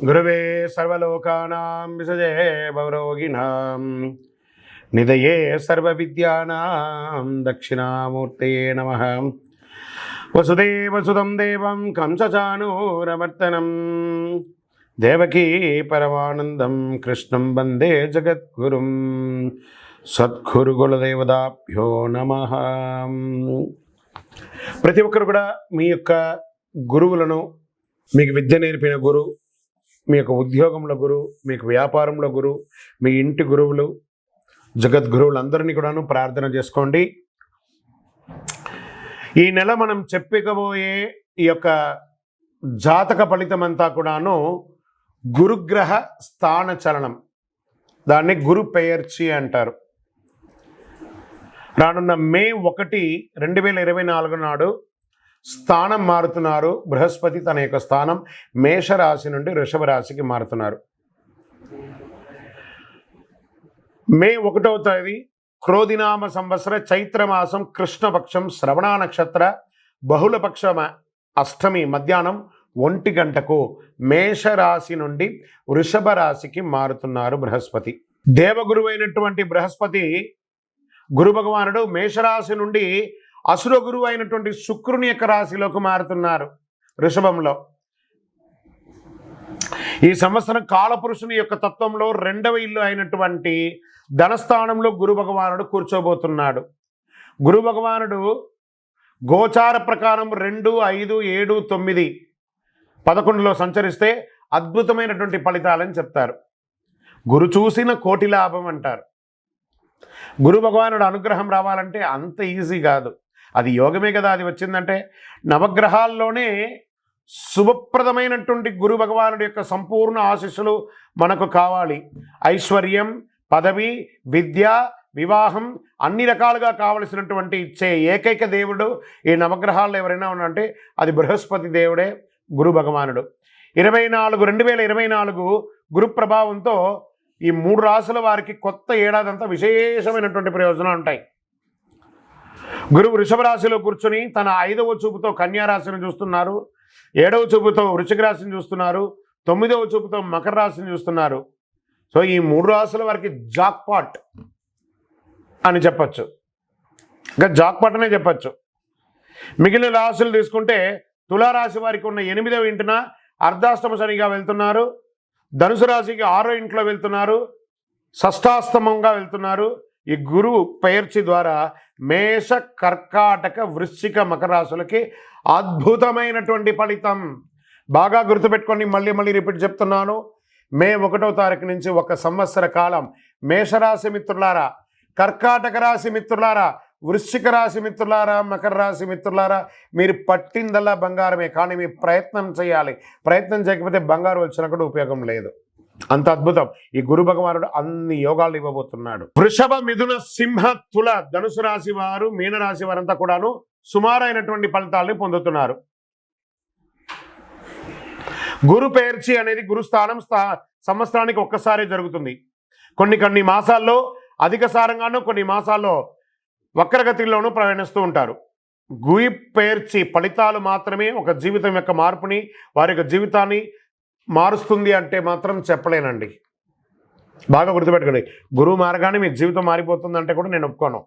గురవే సర్వలోకానాం విసజే భవరోగిణాం నిదయే సర్వవిద్యానాం దక్షిణామూర్తయే నమః. వసుదేవసుతం దేవం కంసచానూరమర్దనం దేవకీ పరమానందం కృష్ణం వందే జగద్గురుం. సద్గురుకులదేవతాభ్యో నమః. ప్రతి ఒక్కరు కూడా మీ యొక్క గురువులను, మీకు విద్య నేర్పిన గురు, మీ యొక్క ఉద్యోగంలో గురువు, మీకు వ్యాపారంలో గురువు, మీ ఇంటి గురువులు, జగద్గురువులందరినీ కూడాను ప్రార్థన చేసుకోండి. ఈ నెల మనం చెప్పుకోబోయే ఈ యొక్క జాతక ఫలితం అంతా కూడాను గురుగ్రహ స్థాన చలనం, దాన్ని గురు పెయర్చి అంటారు. రానున్న మే 1, 2024 నాడు స్థానం మారుతున్నారు. బృహస్పతి తన యొక్క స్థానం మేషరాశి నుండి వృషభ రాశికి మారుతున్నారు. మే 1వ తేదీ క్రోధినామ సంవత్సర చైత్రమాసం కృష్ణపక్షం శ్రవణ నక్షత్ర బహుళపక్ష అష్టమి మధ్యాహ్నం 1 గంటకు మేషరాశి నుండి వృషభ రాశికి మారుతున్నారు బృహస్పతి. దేవగురువు అయినటువంటి బృహస్పతి గురు భగవానుడు మేషరాశి నుండి అసుర గురువు అయినటువంటి శుక్రుని యొక్క రాశిలోకి మారుతున్నారు వృషభంలో. ఈ సంవత్సరం కాలపురుషుని యొక్క తత్వంలో 2వ ఇల్లు అయినటువంటి ధనస్థానంలో గురు భగవానుడు కూర్చోబోతున్నాడు. గురు భగవానుడు గోచార ప్రకారం 2, 5, 7, 9, 11లో సంచరిస్తే అద్భుతమైనటువంటి ఫలితాలని చెప్తారు. గురు చూసిన కోటి లాభం అంటారు. గురు భగవానుడు అనుగ్రహం రావాలంటే అంత ఈజీ కాదు. అది యోగమే కదా. అది వచ్చిందంటే నవగ్రహాల్లోనే శుభప్రదమైనటువంటి గురు భగవానుడి యొక్క సంపూర్ణ ఆశీస్సులు మనకు కావాలి. ఐశ్వర్యం, పదవి, విద్య, వివాహం అన్ని రకాలుగా కావలసినటువంటి ఇచ్చే ఏకైక దేవుడు ఈ నవగ్రహాల్లో ఎవరైనా ఉన్నారంటే అది బృహస్పతి దేవుడే, గురు భగవానుడు. 2024 గురు ప్రభావంతో ఈ 3 రాశుల వారికి కొత్త ఏడాదంతా విశేషమైనటువంటి ప్రయోజనాలు ఉంటాయి. గురువు వృషభ రాశిలో కూర్చొని తన 5వ చూపుతో కన్యా రాశిని చూస్తున్నారు, 7వ చూపుతో వృశ్చిక రాశిని చూస్తున్నారు, 9వ చూపుతో మకర రాశిని చూస్తున్నారు. సో ఈ 3 రాశుల వారికి జాక్పాట్ అని చెప్పచ్చు, ఇంకా జాక్పాట్ అనే చెప్పచ్చు. మిగిలిన రాశులు తీసుకుంటే తులారాశి వారికి ఉన్న 8వ ఇంటిన అర్ధాష్టమ శనిగా వెళ్తున్నారు, ధనుసు రాశికి 6వ ఇంట్లో వెళ్తున్నారు, షష్టాష్టమంగా వెళ్తున్నారు. ఈ గురువు పెయర్చి ద్వారా మేష, కర్కాటక, వృశ్చిక, మకర రాశులకి అద్భుతమైనటువంటి ఫలితం. బాగా గుర్తుపెట్టుకొని మళ్ళీ రిపీట్ చెప్తున్నాను. మే 1వ తారీఖు నుంచి 1 సంవత్సర కాలం మేషరాశి మిత్రులారా, కర్కాటక రాశి మిత్రులారా, వృశ్చిక రాశి మిత్రులారా, మకర రాశి మిత్రులారా, మీరు పట్టిందల్లా బంగారమే. కానీ మీ ప్రయత్నం చేయాలి. ప్రయత్నం చేయకపోతే బంగారు వచ్చినా కూడా ఉపయోగం లేదు. అంత అద్భుతం. ఈ గురు భగవానుడు అన్ని యోగాలు ఇవ్వబోతున్నాడు. వృషభ, మిథున, సింహ, తుల, ధనుసు రాశి వారు, మీనరాశి వారంతా కూడాను సుమారైనటువంటి ఫలితాలని పొందుతున్నారు. గురు పెయర్చి అనేది గురుస్థానం సంవత్సరానికి ఒక్కసారి జరుగుతుంది. కొన్ని మాసాల్లో అధిక సారంగానూ, కొన్ని మాసాల్లో వక్రగతిలోనూ ప్రయాణిస్తూ ఉంటారు. గురు పెయర్చి ఫలితాలు మాత్రమే ఒక జీవితం యొక్క మార్పుని, వారి యొక్క జీవితాన్ని మారుస్తుంది అంటే మాత్రం చెప్పలేనండి. బాగా గుర్తుపెట్టుకోండి. గురువు మారగానే మీ జీవితం మారిపోతుందంటే కూడా నేను ఒప్పుకోను.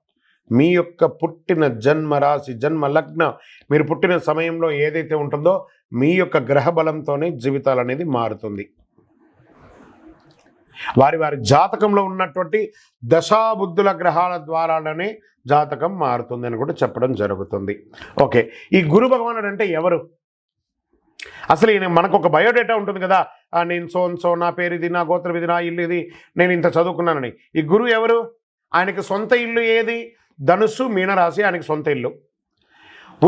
మీ యొక్క పుట్టిన జన్మ రాశి, జన్మ లగ్న, మీరు పుట్టిన సమయంలో ఏదైతే ఉంటుందో మీ యొక్క గ్రహ బలంతోనే జీవితాలు అనేది మారుతుంది. వారి జాతకంలో ఉన్నటువంటి దశాబుద్ధుల గ్రహాల ద్వారానే జాతకం మారుతుంది అని కూడా చెప్పడం జరుగుతుంది. ఓకే, ఈ గురు భగవానుడు అంటే ఎవరు? అసలు ఈయన మనకు ఒక బయోడేటా ఉంటుంది కదా. నేను సో నా పేరు ఇది, నా గోత్రం ఇది, నా ఇల్లు ఇది, నేను ఇంత చదువుకున్నానని. ఈ గురువు ఎవరు? ఆయనకి సొంత ఇల్లు ఏది? ధనుస్సు, మీనరాశి ఆయనకి సొంత ఇల్లు.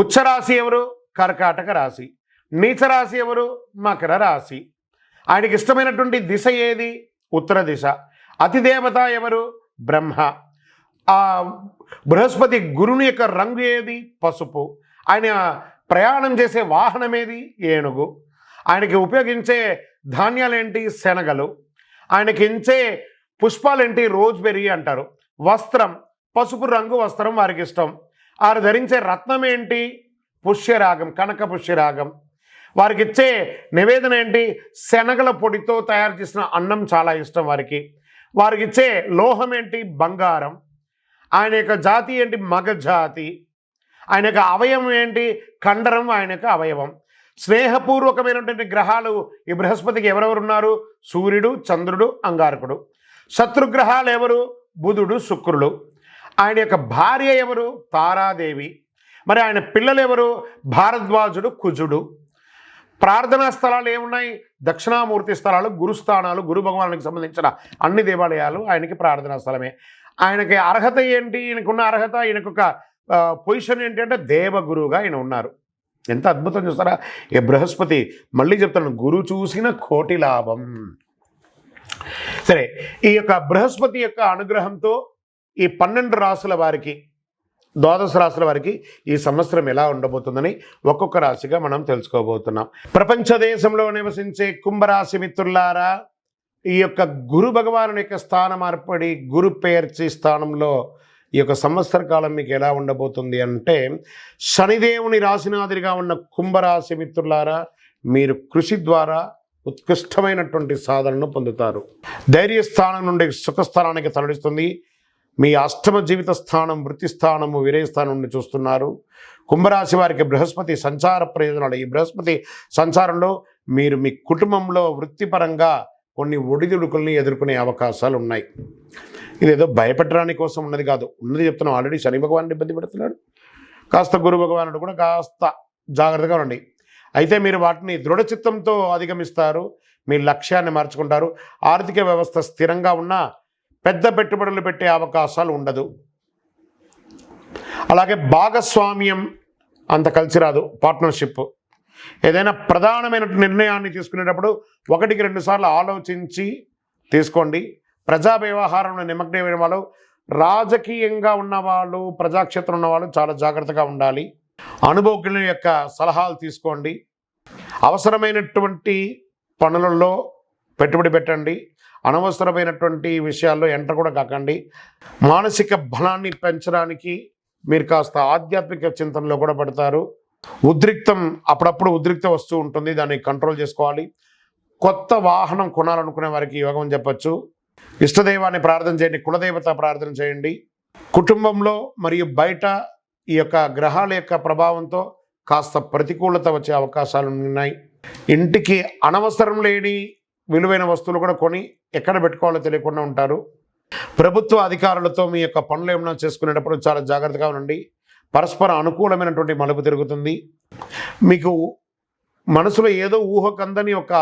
ఉచ్చరాశి ఎవరు? కర్కాటక రాశి. నీచరాశి ఎవరు? మకర రాశి. ఆయనకి ఇష్టమైనటువంటి దిశ ఏది? ఉత్తర దిశ. అతిదేవత ఎవరు? బ్రహ్మ. ఆ బృహస్పతి గురుని యొక్క రంగు ఏది? పసుపు. ఆయన ప్రయాణం చేసే వాహనం ఏది? ఏనుగు. ఆయనకి ఉపయోగించే ధాన్యాలేంటి? శనగలు. ఆయనకి ఇచ్చే పుష్పాలేంటి? రోజ్బెర్రీ అంటారు. వస్త్రం పసుపు రంగు వస్త్రం వారికి ఇష్టం. ఆయన ధరించే రత్నం ఏంటి? పుష్యరాగం, కనక పుష్యరాగం. వారికి ఇచ్చే నివేదన ఏంటి? శనగల పొడితో తయారు చేసిన అన్నం చాలా ఇష్టం వారికి. వారికి ఇచ్చే లోహం ఏంటి? బంగారం. ఆయన యొక్క జాతి ఏంటి? మగ జాతి. ఆయన యొక్క అవయవం ఏంటి? కండరం ఆయన యొక్క అవయవం. స్నేహపూర్వకమైనటువంటి గ్రహాలు ఈ బృహస్పతికి ఎవరెవరు ఉన్నారు? సూర్యుడు, చంద్రుడు, అంగారకుడు. శత్రుగ్రహాలు ఎవరు? బుధుడు, శుక్రుడు. ఆయన యొక్క భార్య ఎవరు? తారాదేవి. మరి ఆయన పిల్లలు ఎవరు? భారద్వాజుడు, కుజుడు. ప్రార్థనా స్థలాలు ఏమున్నాయి? దక్షిణామూర్తి స్థలాలు, గురుస్థానాలు, గురు భగవానునికి సంబంధించిన అన్ని దేవాలయాలు ఆయనకి ప్రార్థనా స్థలమే. ఆయనకి అర్హత ఏంటి? ఈయనకున్న అర్హత, ఈయనకొక పొజిషన్ ఏంటి అంటే దేవగురువుగా ఆయన ఉన్నారు. ఎంత అద్భుతం చూస్తారా ఈ బృహస్పతి. మళ్ళీ చెప్తాను, గురు చూసిన కోటి లాభం. సరే, ఈ యొక్క బృహస్పతి యొక్క అనుగ్రహంతో ఈ 12 రాసుల వారికి, ద్వాదశ రాశుల వారికి ఈ సంవత్సరం ఎలా ఉండబోతుందని ఒక్కొక్క రాశిగా మనం తెలుసుకోబోతున్నాం. ప్రపంచ దేశంలో నివసించే కుంభరాశి మిత్రులారా, ఈ యొక్క గురు భగవాను యొక్క స్థానం ఏర్పడి గురు పేర్చి స్థానంలో ఈ యొక్క సంవత్సర కాలం మీకు ఎలా ఉండబోతుంది అంటే, శనిదేవుని రాశినాథుడిగా ఉన్న కుంభరాశి మిత్రులారా, మీరు కృషి ద్వారా ఉత్కృష్టమైనటువంటి సాధనను పొందుతారు. ధైర్యస్థానం నుండి సుఖస్థానానికి తరలిస్తుంది. మీ అష్టమ జీవిత స్థానం, వృత్తి స్థానము, విరయస్థానం నుండి చూస్తున్నారు. కుంభరాశి వారికి బృహస్పతి సంచార ప్రయోజనాలు. ఈ బృహస్పతి సంచారంలో మీరు మీ కుటుంబంలో వృత్తిపరంగా కొన్ని ఒడిదుడుకుల్ని ఎదుర్కొనే అవకాశాలు ఉన్నాయి. ఇదేదో భయపెట్టడానికి కోసం ఉన్నది కాదు, ఉన్నది చెప్తున్నాం. ఆల్రెడీ శని భగవానుడు ఇబ్బంది పెడుతున్నాడు, కాస్త గురు భగవానుడు కూడా కాస్త జాగ్రత్తగా ఉండండి. అయితే మీరు వాటిని దృఢచిత్తంతో అధిగమిస్తారు, మీ లక్ష్యాన్ని మార్చుకుంటారు. ఆర్థిక వ్యవస్థ స్థిరంగా ఉన్నా పెద్ద పెట్టుబడులు పెట్టే అవకాశాలు ఉండదు. అలాగే భాగస్వామ్యం అంత కలిసి రాదు. పార్ట్నర్షిప్, ఏదైనా ప్రధానమైన నిర్ణయాన్ని తీసుకునేటప్పుడు 1-2 సార్లు ఆలోచించి తీసుకోండి. ప్రజా వ్యవహారంలో నిమగ్నమైన వాళ్ళు, రాజకీయంగా ఉన్నవాళ్ళు, ప్రజాక్షేత్రం ఉన్నవాళ్ళు చాలా జాగ్రత్తగా ఉండాలి. అనుభవజ్ఞుల యొక్క సలహాలు తీసుకోండి. అవసరమైనటువంటి పనులలో పెట్టుబడి పెట్టండి. అనవసరమైనటువంటి విషయాల్లో ఎంటర్ కూడా కాకండి. మానసిక బలాన్ని పెంచడానికి మీరు కాస్త ఆధ్యాత్మిక చింతనలో కూడా పడతారు. ఉద్రిక్తం, అప్పుడప్పుడు ఉద్రిక్త వస్తూ ఉంటుంది, దాన్ని కంట్రోల్ చేసుకోవాలి. కొత్త వాహనం కొనాలనుకునే వారికి యోగం చెప్పచ్చు. ఇష్టదైవాన్ని ప్రార్థన చేయండి, కులదేవత ప్రార్థన చేయండి. కుటుంబంలో మరియు బయట ఈ యొక్క గ్రహాల యొక్క ప్రభావంతో కాస్త ప్రతికూలత వచ్చే అవకాశాలు ఉన్నాయి. ఇంటికి అనవసరం లేని విలువైన వస్తువులు కూడా కొని ఎక్కడ పెట్టుకోవాలో తెలియకుండా ఉంటారు. ప్రభుత్వ అధికారులతో మీ యొక్క పనులు ఏమైనా చేసుకునేటప్పుడు చాలా జాగ్రత్తగా ఉండండి. పరస్పర అనుకూలమైనటువంటి మలుపు తిరుగుతుంది. మీకు మనసులో ఏదో ఊహకందని ఒక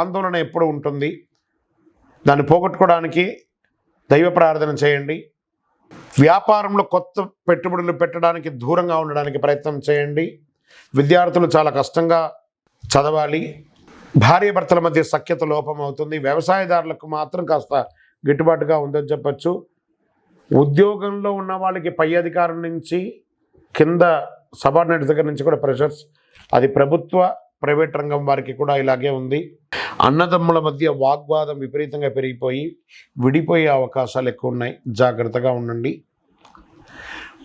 ఆందోళన ఎప్పుడు ఉంటుంది. దాన్ని పోగొట్టుకోవడానికి దైవ ప్రార్థన చేయండి. వ్యాపారంలో కొత్త పెట్టుబడులు పెట్టడానికి దూరంగా ఉండడానికి ప్రయత్నం చేయండి. విద్యార్థులు చాలా కష్టంగా చదవాలి. భార్యాభర్తల మధ్య సఖ్యత లోపం అవుతుంది. వ్యవసాయదారులకు మాత్రం కాస్త గిట్టుబాటుగా ఉందని చెప్పచ్చు. ఉద్యోగంలో ఉన్న వాళ్ళకి పై అధికారం నుంచి కింద సబార్డినేట్స్ దగ్గర నుంచి కూడా ప్రెషర్స్, అది ప్రభుత్వ ప్రైవేట్ రంగం వారికి కూడా ఇలాగే ఉంది. అన్నదమ్ముల మధ్య వాగ్వాదం విపరీతంగా పెరిగిపోయి విడిపోయే అవకాశాలు ఎక్కువ ఉన్నాయి, జాగ్రత్తగా ఉండండి.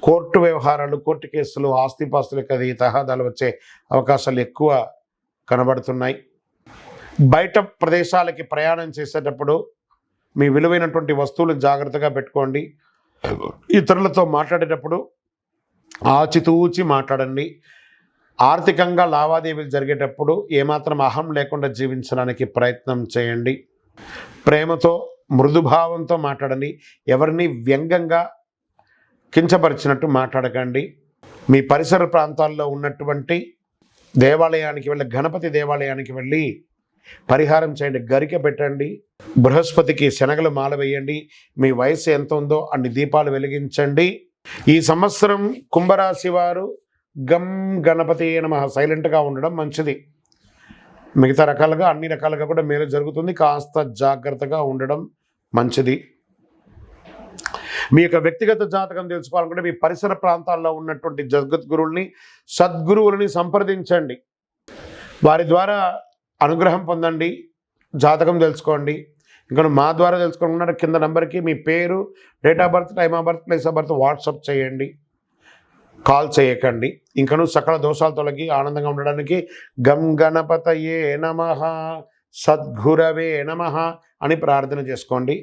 కోర్టు వ్యవహారాలు, కోర్టు కేసులు, ఆస్తిపాస్తులకు అది తగాదాలు వచ్చే అవకాశాలు ఎక్కువ కనబడుతున్నాయి. బయట ప్రదేశాలకి ప్రయాణం చేసేటప్పుడు మీ విలువైనటువంటి వస్తువులు జాగ్రత్తగా పెట్టుకోండి. ఇతరులతో మాట్లాడేటప్పుడు ఆచితూచి మాట్లాడండి. ఆర్థికంగా లావాదేవీలు జరిగేటప్పుడు ఏమాత్రం అహం లేకుండా జీవించడానికి ప్రయత్నం చేయండి. ప్రేమతో, మృదుభావంతో మాట్లాడండి. ఎవరిని వ్యంగ్యంగా కించపరిచినట్టు మాట్లాడకండి. మీ పరిసర ప్రాంతాల్లో ఉన్నటువంటి దేవాలయానికి వెళ్ళి, గణపతి దేవాలయానికి వెళ్ళి పరిహారం చేయండి. గరిక పెట్టండి. బృహస్పతికి శనగలు మాల వేయండి. మీ వయసు ఎంత ఉందో అన్ని దీపాలు వెలిగించండి. ఈ సంవత్సరం కుంభరాశి వారు గం గణపతి నమః సైలెంట్గా ఉండడం మంచిది. మిగతా రకాలుగా అన్ని రకాలుగా కూడా మేలు జరుగుతుంది. కాస్త జాగ్రత్తగా ఉండడం మంచిది. మీ యొక్క వ్యక్తిగత జాతకం తెలుసుకోవాలనుకుంటే మీ పరిసర ప్రాంతాల్లో ఉన్నటువంటి జగద్గురువుల్ని, సద్గురువులని సంప్రదించండి. వారి ద్వారా అనుగ్రహం పొందండి. జాతకం తెలుసుకోండి. ఇంకా మా ద్వారా తెలుసుకోకుండా కింద నెంబర్కి మీ పేరు, date of birth, time of birth, place of birth WhatsApp చేయండి. కాల్ చేయకండి. ఇంకను సకల దోషాలు తొలగి ఆనందంగా ఉండడానికి గం గణపతయే నమః సద్గురవే నమః అని ప్రార్థన చేసుకోండి.